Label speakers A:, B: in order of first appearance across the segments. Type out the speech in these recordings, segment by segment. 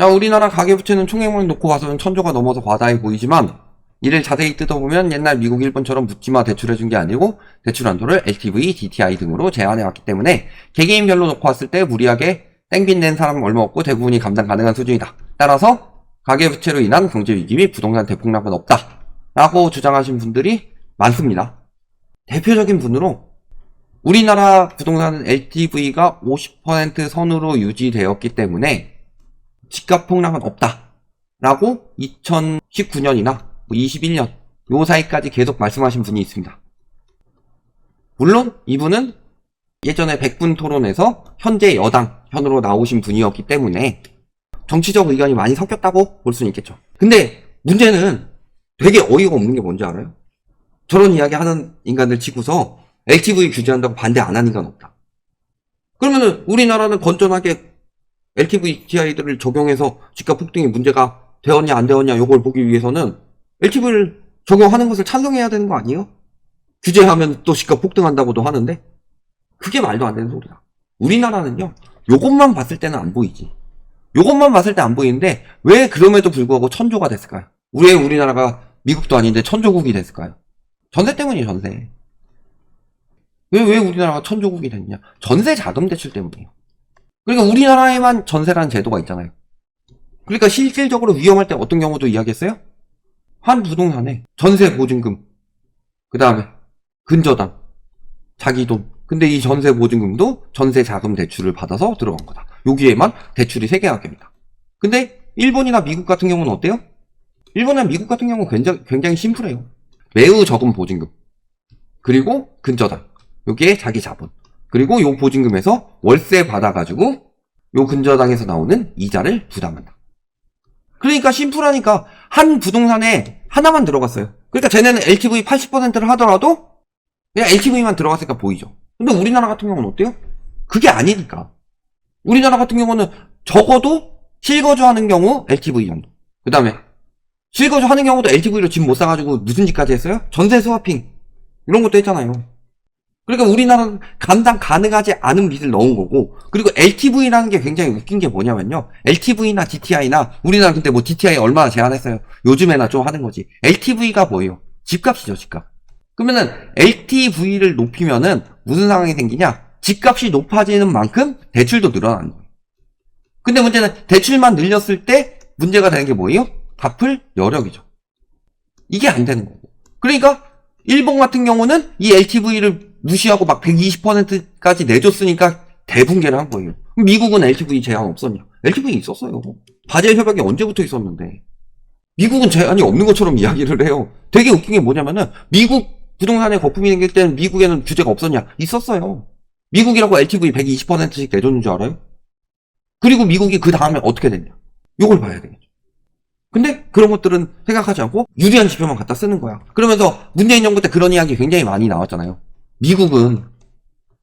A: 자, 우리나라 가계부채는 총액만 놓고 봐서는 천조가 넘어서 과다해 보이지만 이를 자세히 뜯어보면 옛날 미국, 일본처럼 묻지마 대출해준 게 아니고 대출 한도를 LTV, DTI 등으로 제한해왔기 때문에 개개인별로 놓고 봤을 때 무리하게 땡빚 낸 사람은 얼마 없고 대부분이 감당 가능한 수준이다. 따라서 가계부채로 인한 경제위기 및 부동산 대폭락은 없다 라고 주장하신 분들이 많습니다. 대표적인 분으로 우리나라 부동산은 LTV가 50% 선으로 유지되었기 때문에 집값 폭락은 없다 라고 2019년이나 21년 요 사이까지 계속 말씀하신 분이 있습니다. 물론 이분은 예전에 백분 토론에서 현재 여당 편으로 나오신 분이었기 때문에 정치적 의견이 많이 섞였다고 볼 수는 있겠죠. 근데 문제는 되게 어이가 없는 게 뭔지 알아요? 저런 이야기 하는 인간들 치고서 LTV 규제한다고 반대 안 하는 인간 없다. 그러면은 우리나라는 건전하게 LTV DTI들을 적용해서 집값 폭등이 문제가 되었냐 안 되었냐 요걸 보기 위해서는 LTV를 적용하는 것을 찬성해야 되는 거 아니에요? 규제하면 또 집값 폭등한다고도 하는데 그게 말도 안 되는 소리다. 우리나라는요 요것만 봤을 때는 안 보이지. 요것만 봤을 때 안 보이는데 왜 그럼에도 불구하고 천조가 됐을까요? 왜 우리나라가 미국도 아닌데 천조국이 됐을까요? 전세 때문이에요. 전세. 왜 우리나라가 천조국이 됐냐? 전세 자금 대출 때문이에요. 그러니까 우리나라에만 전세라는 제도가 있잖아요. 그러니까 실질적으로 위험할 때 어떤 경우도 이야기했어요? 한 부동산에 전세 보증금, 그 다음에 근저당, 자기 돈. 근데 이 전세 보증금도 전세 자금 대출을 받아서 들어간 거다. 여기에만 대출이 3개가 됩니다. 근데 일본이나 미국 같은 경우는 어때요? 일본이나 미국 같은 경우는 굉장히 심플해요. 매우 적은 보증금, 그리고 근저당, 여기에 자기 자본, 그리고 요 보증금에서 월세 받아가지고 요 근저당에서 나오는 이자를 부담한다. 그러니까 심플하니까 한 부동산에 하나만 들어갔어요. 그러니까 쟤네는 LTV 80%를 하더라도 그냥 LTV만 들어갔으니까 보이죠. 근데 우리나라 같은 경우는 어때요? 그게 아니니까. 우리나라 같은 경우는 적어도 실거주 하는 경우 LTV 정도. 그 다음에 실거주 하는 경우도 LTV로 집 못 사가지고 무슨 집까지 했어요? 전세 스와핑 이런 것도 했잖아요. 그러니까 우리나라는 감당 가능하지 않은 빚을 넣은 거고, 그리고 LTV라는 게 굉장히 웃긴 게 뭐냐면요, LTV나 DTI나 우리나라 근데 뭐 DTI 얼마나 제한했어요? 요즘에나 좀 하는 거지. LTV가 뭐예요? 집값이죠. 집값. 그러면은 LTV를 높이면은 무슨 상황이 생기냐? 집값이 높아지는 만큼 대출도 늘어나는 거예요. 근데 문제는 대출만 늘렸을 때 문제가 되는 게 뭐예요? 갚을 여력이죠. 이게 안 되는 거고. 그러니까 일본 같은 경우는 이 LTV를 무시하고 막 120%까지 내줬으니까 대붕괴를 한 거예요. 미국은 LTV 제한 없었냐? LTV 있었어요. 바젤 협약이 언제부터 있었는데. 미국은 제한이 없는 것처럼 이야기를 해요. 되게 웃긴 게 뭐냐면은 미국 부동산에 거품이 생길 때는 미국에는 규제가 없었냐? 있었어요. 미국이라고 LTV 120%씩 내줬는 줄 알아요? 그리고 미국이 그 다음에 어떻게 됐냐? 요걸 봐야 되겠죠. 근데 그런 것들은 생각하지 않고 유리한 지표만 갖다 쓰는 거야. 그러면서 문재인 정부 때 그런 이야기 굉장히 많이 나왔잖아요. 미국은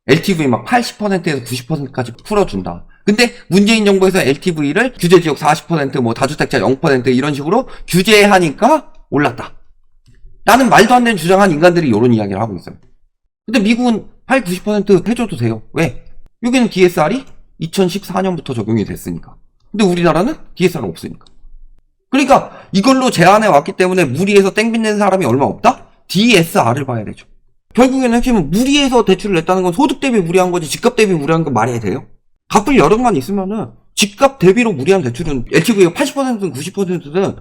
A: LTV 막 80%에서 90%까지 풀어준다. 근데 문재인 정부에서 LTV를 규제지역 40%, 다주택자 0% 이런 식으로 규제하니까 올랐다. 라는 말도 안 되는 주장한 인간들이 이런 이야기를 하고 있어요. 근데 미국은 90% 해줘도 돼요. 왜? 여기는 DSR이 2014년부터 적용이 됐으니까. 근데 우리나라는 DSR은 없으니까. 그러니까 이걸로 제한해 왔기 때문에 무리해서 땡빚 낸 사람이 얼마 없다? DSR을 봐야 되죠. 결국에는 핵심은 무리해서 대출을 냈다는 건 소득 대비 무리한 거지 집값 대비 무리한 건 말이 돼요? 갚을 여력만 있으면은 집값 대비로 무리한 대출은 LTV가 80%든 90%든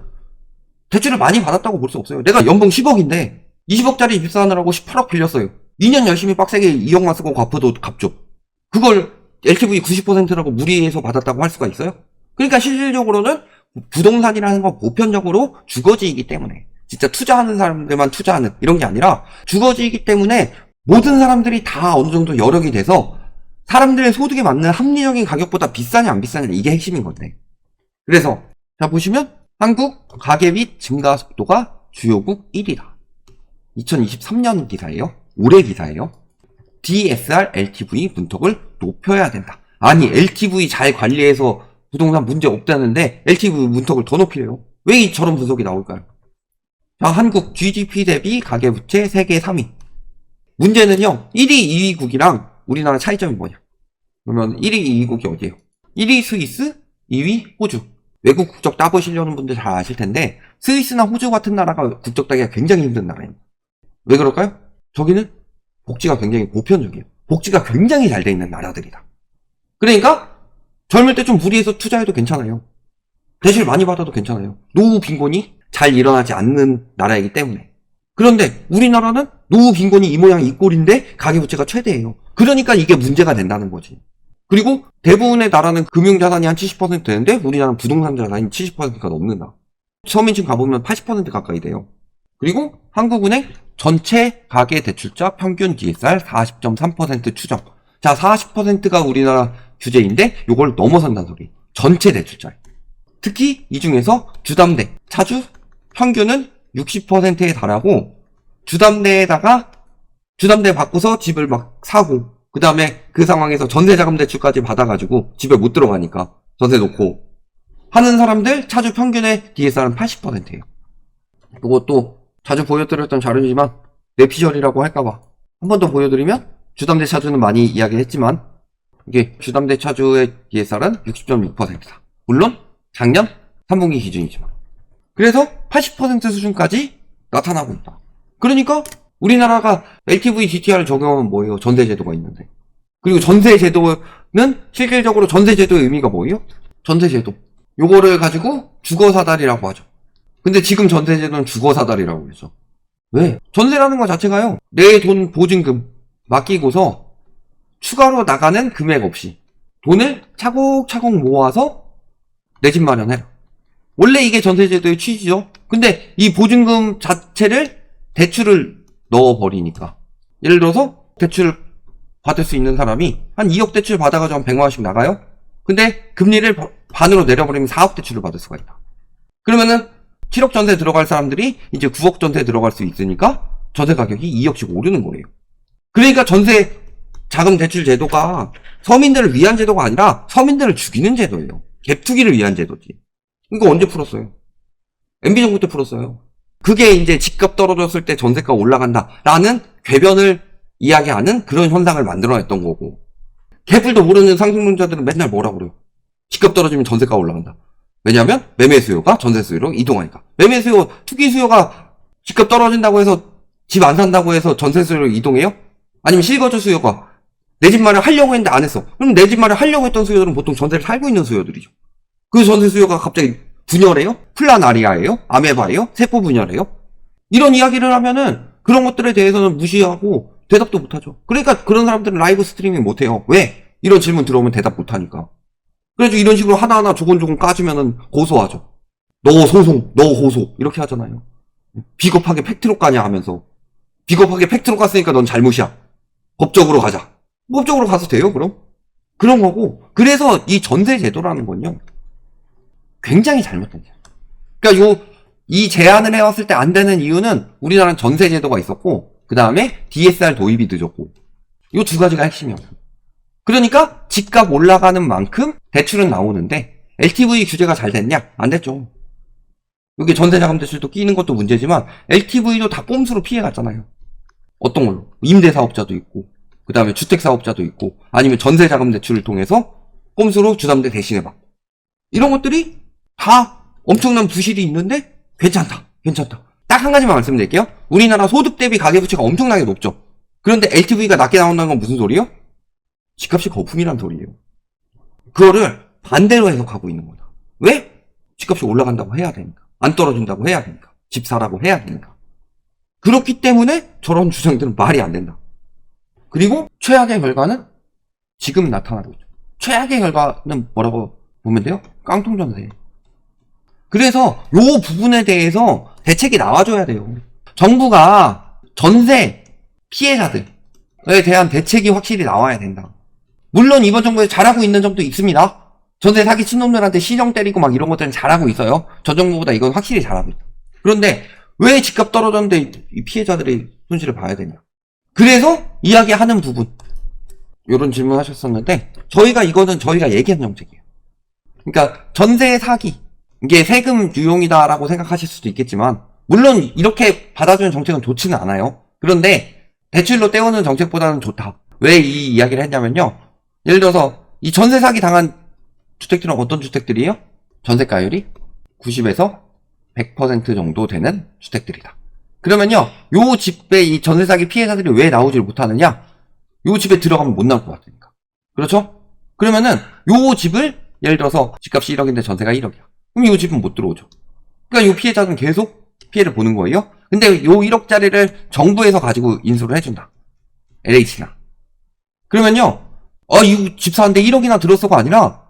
A: 대출을 많이 받았다고 볼 수 없어요. 내가 연봉 10억인데 20억짜리 집 사느라고 18억 빌렸어요. 2년 열심히 빡세게 2억만 쓰고 갚아도 갚죠. 그걸 LTV 90%라고 무리해서 받았다고 할 수가 있어요? 그러니까 실질적으로는 부동산이라는 건 보편적으로 주거지이기 때문에 진짜 투자하는 사람들만 투자하는 이런 게 아니라 주거지이기 때문에 모든 사람들이 다 어느 정도 여력이 돼서 사람들의 소득에 맞는 합리적인 가격보다 비싸냐 안 비싸냐 이게 핵심인 건데. 그래서 자 보시면 한국 가계빚 증가 속도가 주요국 1위다. 2023년 기사예요. 올해 기사예요. DSR, LTV 문턱을 높여야 된다. 아니 LTV 잘 관리해서 부동산 문제 없다는데 LTV 문턱을 더 높이래요. 왜 저런 분석이 나올까요? 자, 한국 GDP 대비 가계부채 세계 3위. 문제는요, 1위, 2위국이랑 우리나라 차이점이 뭐냐? 그러면 1위, 2위국이 어디예요? 1위 스위스, 2위 호주. 외국 국적 따보시려는 분들 잘 아실 텐데 스위스나 호주 같은 나라가 국적 따기가 굉장히 힘든 나라입니다. 왜 그럴까요? 저기는 복지가 굉장히 보편적이에요. 복지가 굉장히 잘 돼 있는 나라들이다. 그러니까 젊을 때 좀 무리해서 투자해도 괜찮아요. 대출 많이 받아도 괜찮아요. 노후 빈곤이 잘 일어나지 않는 나라이기 때문에. 그런데 우리나라는 노후 빈곤이 이 모양 이 꼴인데 가계부채가 최대예요. 그러니까 이게 문제가 된다는 거지. 그리고 대부분의 나라는 금융자산이 한 70% 되는데 우리나라는 부동산 자산이 70%가 넘는다. 서민층 가보면 80% 가까이 돼요. 그리고 한국은행 전체 가계대출자 평균 DSR 40.3% 추정. 자, 40%가 우리나라 규제인데 요걸 넘어선다는 소리. 전체 대출자예요. 특히 이 중에서 주담대, 차주 평균은 60%에 달하고 주담대에다가 주담대 받고서 집을 막 사고 그 다음에 그 상황에서 전세자금 대출까지 받아가지고 집에 못 들어가니까 전세 놓고 하는 사람들 차주 평균의 DSR은 80%예요. 이것도 자주 보여드렸던 자료지만 뇌피셜이라고 할까봐 한 번 더 보여드리면 주담대 차주는 많이 이야기했지만 이게 주담대 차주의 DSR은 60.6%다. 물론 작년 3분기 기준이지만 그래서 80% 수준까지 나타나고 있다. 그러니까 우리나라가 LTV DTI를 적용하면 뭐예요? 전세제도가 있는데. 그리고 전세제도는 실질적으로 전세제도의 의미가 뭐예요? 전세제도. 요거를 가지고 주거사달이라고 하죠. 근데 지금 전세제도는 주거사달이라고 그러죠. 왜? 전세라는 것 자체가요. 내 돈 보증금 맡기고서 추가로 나가는 금액 없이 돈을 차곡차곡 모아서 내 집 마련해라. 원래 이게 전세제도의 취지죠. 근데 이 보증금 자체를 대출을 넣어버리니까. 예를 들어서 대출을 받을 수 있는 사람이 한 2억 대출 받아가지고 한 100만 원씩 나가요? 근데 금리를 반으로 내려버리면 4억 대출을 받을 수가 있다. 그러면은 7억 전세 들어갈 사람들이 이제 9억 전세 들어갈 수 있으니까 전세 가격이 2억씩 오르는 거예요. 그러니까 전세 자금 대출 제도가 서민들을 위한 제도가 아니라 서민들을 죽이는 제도예요. 갭투기를 위한 제도지. 이거 언제 풀었어요? MB정부 때 풀었어요. 그게 이제 집값 떨어졌을 때 전세가 올라간다라는 궤변을 이야기하는 그런 현상을 만들어냈던 거고. 개뿔도 모르는 상승론자들은 맨날 뭐라고 그래요? 집값 떨어지면 전세가 올라간다. 왜냐하면 매매 수요가 전세 수요로 이동하니까. 매매 수요, 투기 수요가 집값 떨어진다고 해서 집 안 산다고 해서 전세 수요로 이동해요? 아니면 실거주 수요가 내 집 마련 하려고 했는데 안 했어. 그럼 내 집 마련 하려고 했던 수요들은 보통 전세를 살고 있는 수요들이죠. 그 전세 수요가 갑자기 분열해요? 플라나리아예요? 아메바예요? 세포 분열해요? 이런 이야기를 하면은 그런 것들에 대해서는 무시하고 대답도 못하죠. 그러니까 그런 사람들은 라이브 스트리밍 못해요. 왜? 이런 질문 들어오면 대답 못하니까. 그래서 이런 식으로 하나하나 조곤조곤 까주면은 고소하죠. 너 소송, 너 호소 이렇게 하잖아요. 비겁하게 팩트로 까냐 하면서 비겁하게 팩트로 깠으니까 넌 잘못이야. 법적으로 가자. 법적으로 가서 돼요 그럼? 그런 거고. 그래서 이 전세 제도라는 건요 굉장히 잘못된 제도. 그러니까 이 제안을 해왔을 때 안 되는 이유는 우리나라는 전세 제도가 있었고 그 다음에 DSR 도입이 늦었고 이 두 가지가 핵심이었어요. 그러니까 집값 올라가는 만큼 대출은 나오는데 LTV 규제가 잘 됐냐? 안 됐죠. 여기 전세자금 대출도 끼는 것도 문제지만 LTV도 다 꼼수로 피해갔잖아요. 어떤 걸로? 임대사업자도 있고 그 다음에 주택사업자도 있고 아니면 전세자금 대출을 통해서 꼼수로 주담대 대신해받고 이런 것들이 다 엄청난 부실이 있는데 괜찮다. 딱 한 가지만 말씀드릴게요. 우리나라 소득 대비 가계부채가 엄청나게 높죠. 그런데 LTV가 낮게 나온다는 건 무슨 소리예요? 집값이 거품이란 소리예요. 그거를 반대로 해석하고 있는 거다. 왜? 집값이 올라간다고 해야 되니까. 안 떨어진다고 해야 되니까. 집 사라고 해야 되니까. 그렇기 때문에 저런 주장들은 말이 안 된다. 그리고 최악의 결과는 지금 나타나고 있죠. 최악의 결과는 뭐라고 보면 돼요? 깡통전세. 그래서 요 부분에 대해서 대책이 나와줘야 돼요. 정부가 전세 피해자들에 대한 대책이 확실히 나와야 된다. 물론 이번 정부에 잘하고 있는 점도 있습니다. 전세 사기 친놈들한테 시정 때리고 막 이런 것들은 잘하고 있어요. 저 정부보다 이건 확실히 잘하고 있다. 그런데 왜 집값 떨어졌는데 이 피해자들의 손실을 봐야 되냐. 그래서 이야기하는 부분 이런 질문 하셨었는데 이거는 저희가 얘기한 정책이에요. 그러니까 전세 사기 이게 세금 유용이다라고 생각하실 수도 있겠지만 물론 이렇게 받아주는 정책은 좋지는 않아요. 그런데 대출로 때우는 정책보다는 좋다. 왜 이 이야기를 했냐면요. 예를 들어서 이 전세 사기 당한 주택들은 어떤 주택들이에요? 전세가율이 90에서 100% 정도 되는 주택들이다. 그러면요, 요 집에 이 전세 사기 피해자들이 왜 나오질 못하느냐? 요 집에 들어가면 못 나올 것 같으니까. 그렇죠? 그러면은 요 집을 예를 들어서 집값이 1억인데 전세가 1억이야. 그럼 요 집은 못 들어오죠. 그러니까 요 피해자는 계속 피해를 보는 거예요. 근데 요 1억짜리를 정부에서 가지고 인수를 해준다. LH나. 그러면요, 이 집 사는데 1억이나 들었어가 아니라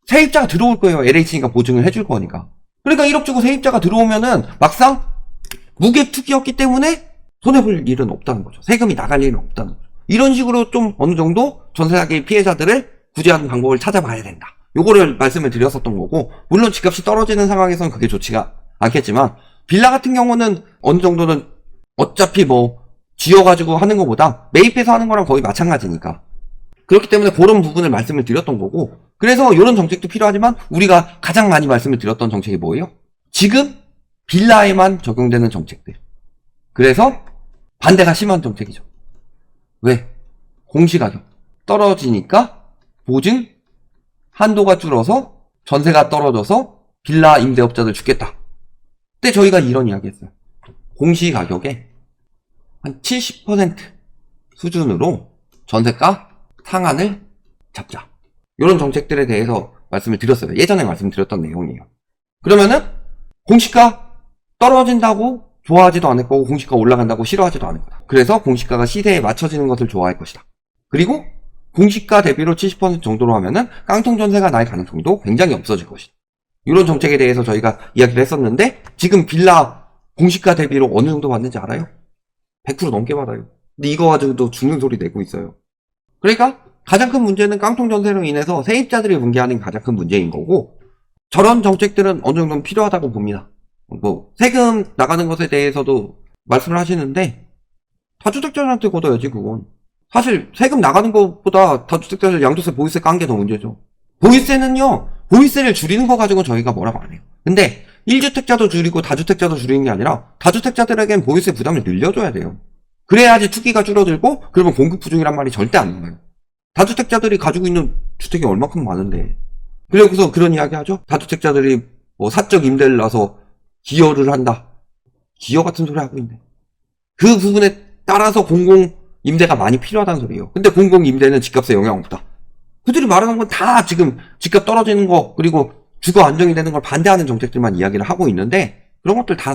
A: 세입자가 들어올 거예요. LH니까 보증을 해줄 거니까. 그러니까 1억 주고 세입자가 들어오면은 막상 무계 투기였기 때문에 손해볼 일은 없다는 거죠. 세금이 나갈 일은 없다는 거죠. 이런 식으로 좀 어느 정도 전세 사기 피해자들을 구제하는 방법을 찾아봐야 된다. 요거를 말씀을 드렸었던 거고, 물론 집값이 떨어지는 상황에서는 그게 좋지가 않겠지만, 빌라 같은 경우는 어느 정도는 어차피 뭐 지어가지고 하는 것보다 매입해서 하는 거랑 거의 마찬가지니까. 그렇기 때문에 그런 부분을 말씀을 드렸던 거고, 그래서 이런 정책도 필요하지만 우리가 가장 많이 말씀을 드렸던 정책이 뭐예요? 지금 빌라에만 적용되는 정책들. 그래서 반대가 심한 정책이죠. 왜? 공시가격 떨어지니까 보증 한도가 줄어서 전세가 떨어져서 빌라 임대업자들 죽겠다. 그때 저희가 이런 이야기 했어요. 공시가격의 한 70% 수준으로 전세가 상한을 잡자. 이런 정책들에 대해서 말씀을 드렸어요. 예전에 말씀드렸던 내용이에요. 그러면은 공시가 떨어진다고 좋아하지도 않을 거고, 공시가 올라간다고 싫어하지도 않을 거다. 그래서 공시가가 시세에 맞춰지는 것을 좋아할 것이다. 그리고 공시가 대비로 70% 정도로 하면은 깡통 전세가 날 가능성도 굉장히 없어질 것이다. 이런 정책에 대해서 저희가 이야기를 했었는데, 지금 빌라 공시가 대비로 어느 정도 받는지 알아요? 100% 넘게 받아요. 근데 이거 가지고도 죽는 소리 내고 있어요. 그러니까 가장 큰 문제는 깡통 전세로 인해서 세입자들이 붕괴하는 가장 큰 문제인 거고, 저런 정책들은 어느 정도는 필요하다고 봅니다. 뭐 세금 나가는 것에 대해서도 말씀을 하시는데, 다주택자들한테 걷어야지 그건. 사실 세금 나가는 것보다 다주택자들 양도세 보유세 깐 게 더 문제죠. 보유세는요, 보유세를 줄이는 거 가지고 저희가 뭐라고 안 해요. 근데 1주택자도 줄이고 다주택자도 줄이는 게 아니라 다주택자들에겐 보유세 부담을 늘려줘야 돼요. 그래야지 투기가 줄어들고, 그러면 공급 부족이란 말이 절대 안 나와요. 다주택자들이 가지고 있는 주택이 얼마큼 많은데. 그래서 그런 이야기 하죠. 다주택자들이 뭐 사적 임대를 놔서 기여를 한다. 기여 같은 소리 하고 있네. 그 부분에 따라서 공공 임대가 많이 필요하다는 소리예요. 근데 공공 임대는 집값에 영향 없다. 그들이 말하는 건 다 지금 집값 떨어지는 거, 그리고 주거 안정이 되는 걸 반대하는 정책들만 이야기를 하고 있는데, 그런 것들 다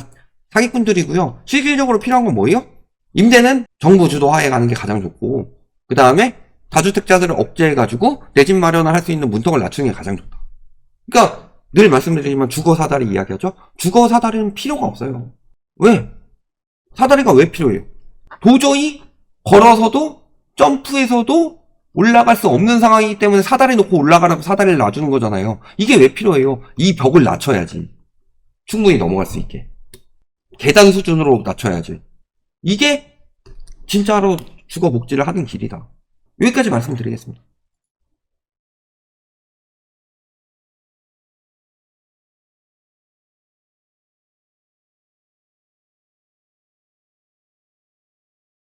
A: 사기꾼들이고요. 실질적으로 필요한 건 뭐예요? 임대는 정부 주도 하에 가는 게 가장 좋고, 그 다음에 다주택자들을 억제해가지고 내 집 마련을 할 수 있는 문턱을 낮추는 게 가장 좋다. 그러니까 늘 말씀드리지만 주거 사다리 이야기하죠. 주거 사다리는 필요가 없어요. 왜? 사다리가 왜 필요해요? 도저히 걸어서도 점프해서도 올라갈 수 없는 상황이기 때문에 사다리 놓고 올라가라고 사다리를 놔주는 거잖아요. 이게 왜 필요해요? 이 벽을 낮춰야지. 충분히 넘어갈 수 있게. 계단 수준으로 낮춰야지. 이게 진짜로 주거 복지를 하는 길이다. 여기까지 말씀드리겠습니다.